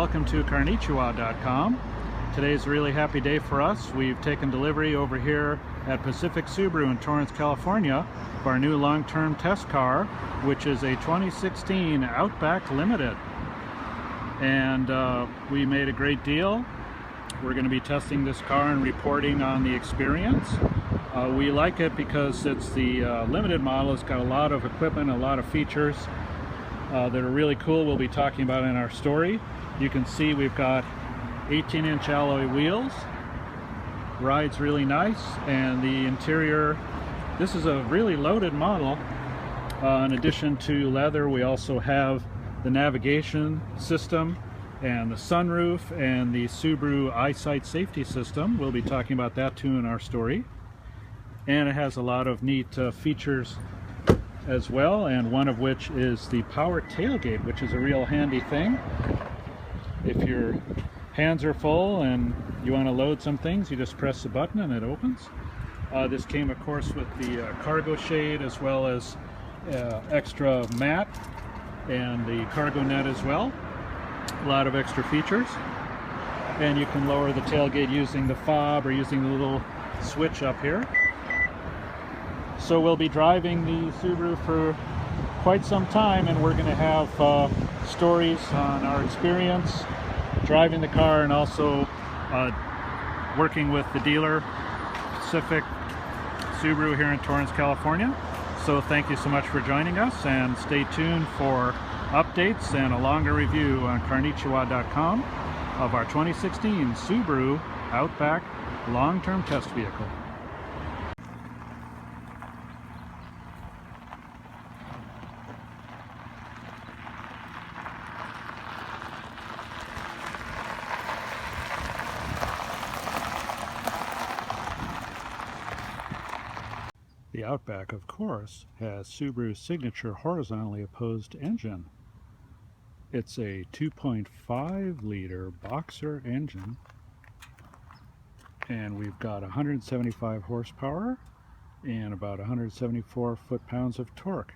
welcome to CarNichiWa.com. Today's a really happy day for us. We've taken delivery over here at Pacific Subaru in Torrance, California for our new long-term test car, which is a 2016 Outback Limited. And we made a great deal. We're going to be testing this car and reporting on the experience. We like it because it's the limited model. It's got a lot of equipment, a lot of features that are really cool. We'll be talking about in our story. You can see we've got 18-inch alloy wheels. Rides really nice, and the interior, this is a really loaded model. In addition to leather, we also have the navigation system and the sunroof and the Subaru EyeSight safety system. We'll be talking about that too in our story. And it has a lot of neat features as well, and one of which is the power tailgate, which is a real handy thing. If your hands are full and you want to load some things, you just press the button and it opens. This came, of course, with the cargo shade as well as extra mat and the cargo net as well. A lot of extra features. And you can lower the tailgate using the fob or using the little switch up here. So we'll be driving the Subaru for quite some time, and we're going to have stories on our experience driving the car and also working with the dealer, Pacific Subaru, here in Torrance, California. So thank you so much for joining us, and stay tuned for updates and a longer review on CarNichiWa.com of our 2016 Subaru Outback long-term test vehicle. The Outback, of course, has Subaru's signature horizontally opposed engine. It's a 2.5-liter boxer engine, and we've got 175 horsepower and about 174 foot-pounds of torque.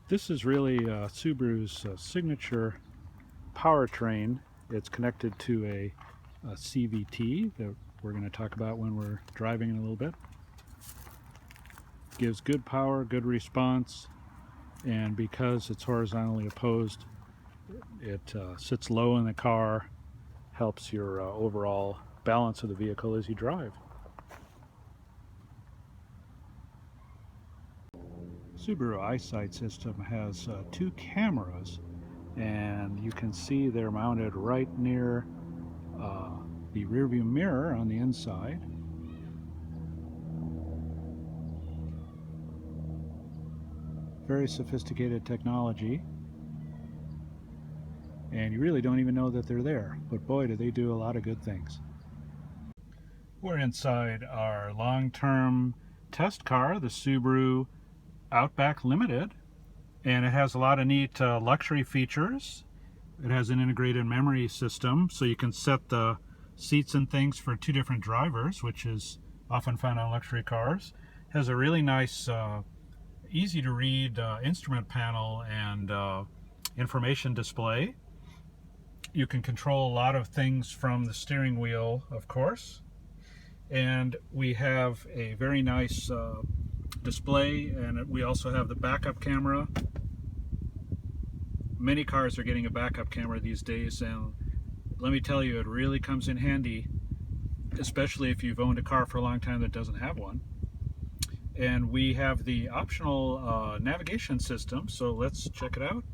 This is really Subaru's signature powertrain. It's connected to a CVT that we're going to talk about when we're driving in a little bit. Gives good power, good response, and because it's horizontally opposed, it sits low in the car, helps your overall balance of the vehicle as you drive. Subaru EyeSight system has two cameras, and you can see they're mounted right near the rearview mirror on the inside. Very sophisticated technology, and you really don't even know that they're there, but boy, do they do a lot of good things. We're inside our long-term test car, the Subaru Outback Limited, and it has a lot of neat luxury features. It has an integrated memory system, so you can set the seats and things for two different drivers, which is often found on luxury cars. It has a really nice easy to read instrument panel and information display. You can control a lot of things from the steering wheel, of course, and we have a very nice display, and we also have the backup camera. Many cars are getting a backup camera these days, and let me tell you, it really comes in handy, especially if you've owned a car for a long time that doesn't have one. And we have the optional navigation system, so let's check it out.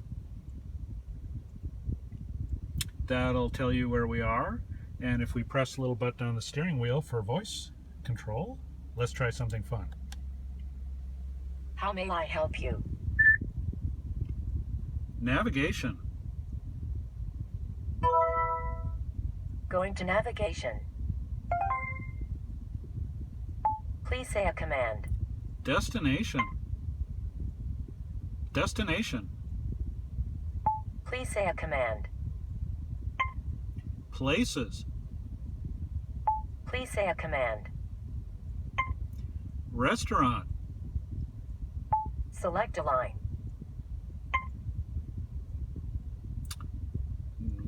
That'll tell you where we are, and if we press a little button on the steering wheel for voice control, let's try something fun. How may I help you? Navigation. Going to navigation. Please say a command. Destination. Destination. Please say a command. Places. Please say a command. Restaurant. Select a line.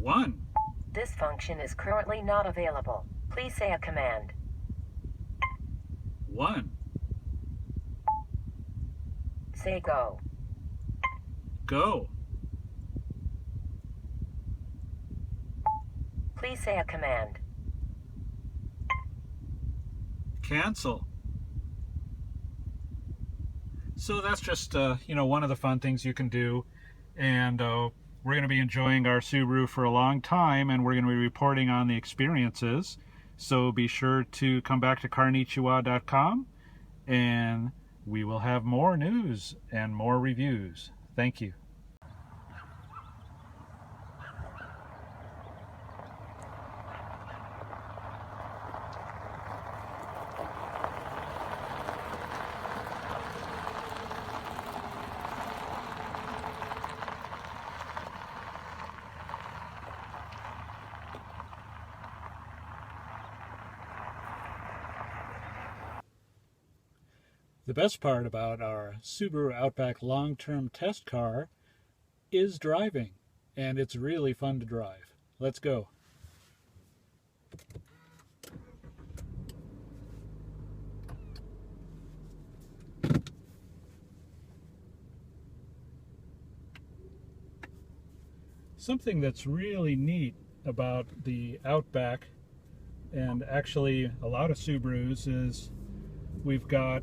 1. This function is currently not available. Please say a command. 1. Say go. Go. Please say a command. Cancel. So that's just one of the fun things you can do, and we're going to be enjoying our Subaru for a long time, and we're going to be reporting on the experiences. So be sure to come back to CarNichiWa.com, and we will have more news and more reviews. Thank you. The best part about our Subaru Outback long-term test car is driving, and it's really fun to drive. Let's go. Something that's really neat about the Outback, and actually a lot of Subarus, is we've got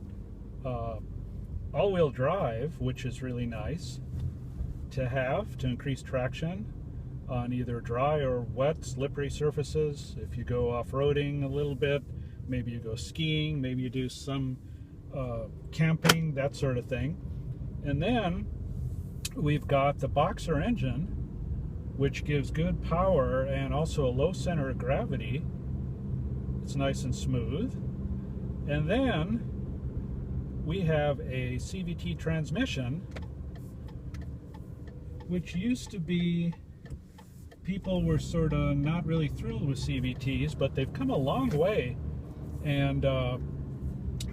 all-wheel drive, which is really nice to have to increase traction on either dry or wet, slippery surfaces. If you go off-roading a little bit, maybe you go skiing, maybe you do some camping, that sort of thing. And then we've got the Boxer engine, which gives good power and also a low center of gravity. It's nice and smooth. And then we have a CVT transmission, which used to be, people were sort of not really thrilled with CVTs, but they've come a long way. And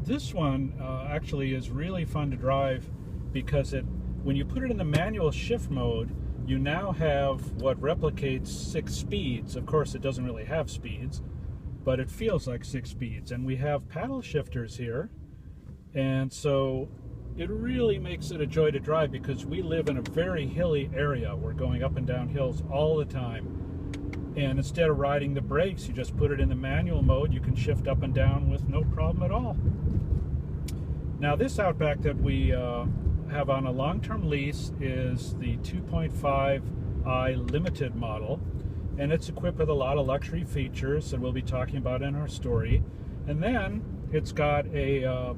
this one actually is really fun to drive, because when you put it in the manual shift mode, you now have what replicates 6 speeds. Of course, it doesn't really have speeds, but it feels like 6 speeds. And we have paddle shifters here. And so it really makes it a joy to drive, because we live in a very hilly area. We're going up and down hills all the time. And instead of riding the brakes, you just put it in the manual mode. You can shift up and down with no problem at all. Now, this Outback that we have on a long-term lease is the 2.5i Limited model. And it's equipped with a lot of luxury features that we'll be talking about in our story. And then it's got a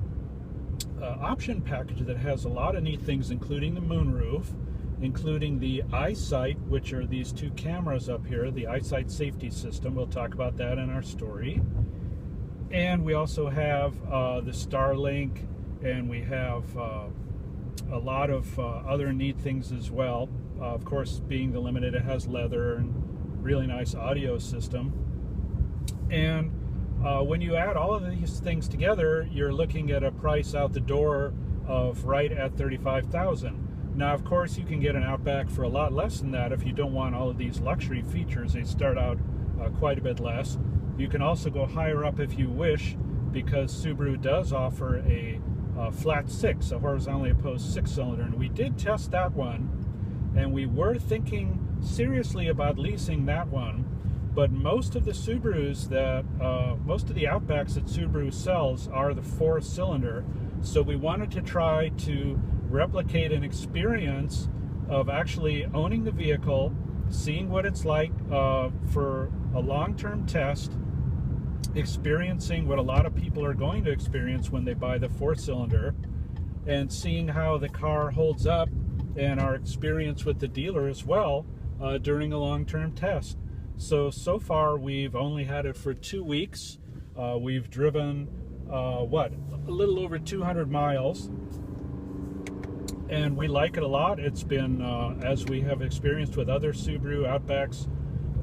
option package that has a lot of neat things, including the moonroof, including the eyesight, which are these 2 cameras up here, the eyesight safety system. We'll talk about that in our story. And we also have the Starlink, and we have a lot of other neat things as well. Of course, being the Limited, it has leather and really nice audio system. And when you add all of these things together, you're looking at a price out the door of right at $35,000. Now, of course, you can get an Outback for a lot less than that if you don't want all of these luxury features. They start out quite a bit less. You can also go higher up if you wish, because Subaru does offer a flat 6, a horizontally opposed 6-cylinder, and we did test that one, and we were thinking seriously about leasing that one. But most of the Subarus most of the Outbacks that Subaru sells are the 4-cylinder. So we wanted to try to replicate an experience of actually owning the vehicle, seeing what it's like for a long-term test, experiencing what a lot of people are going to experience when they buy the 4-cylinder, and seeing how the car holds up, and our experience with the dealer as well during a long-term test. So far we've only had it for 2 weeks. We've driven a little over 200 miles, and we like it a lot. It's been, as we have experienced with other Subaru Outbacks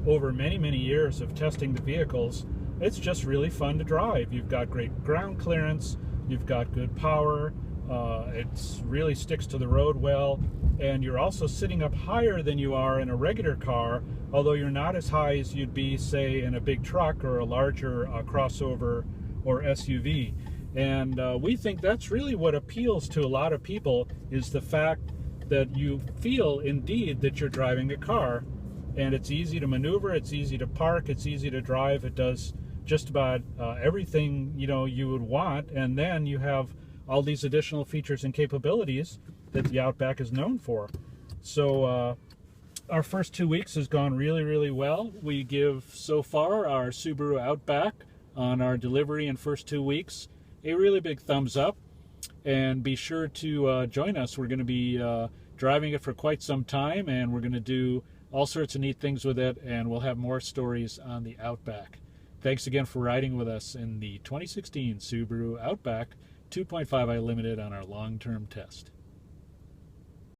over many years of testing the vehicles, it's just really fun to drive. You've got great ground clearance, you've got good power, it really sticks to the road well, and you're also sitting up higher than you are in a regular car, although you're not as high as you'd be, say, in a big truck or a larger crossover or SUV. And we think that's really what appeals to a lot of people, is the fact that you feel indeed that you're driving a car, and it's easy to maneuver, it's easy to park, it's easy to drive. It does just about everything you would want, and then you have all these additional features and capabilities that the Outback is known for. So our first 2 weeks has gone really, really well. We give so far our Subaru Outback on our delivery in first 2 weeks a really big thumbs up, and be sure to join us. We're going to be driving it for quite some time, and we're going to do all sorts of neat things with it, and we'll have more stories on the Outback. Thanks again for riding with us in the 2016 Subaru Outback 2.5i Limited on our long-term test.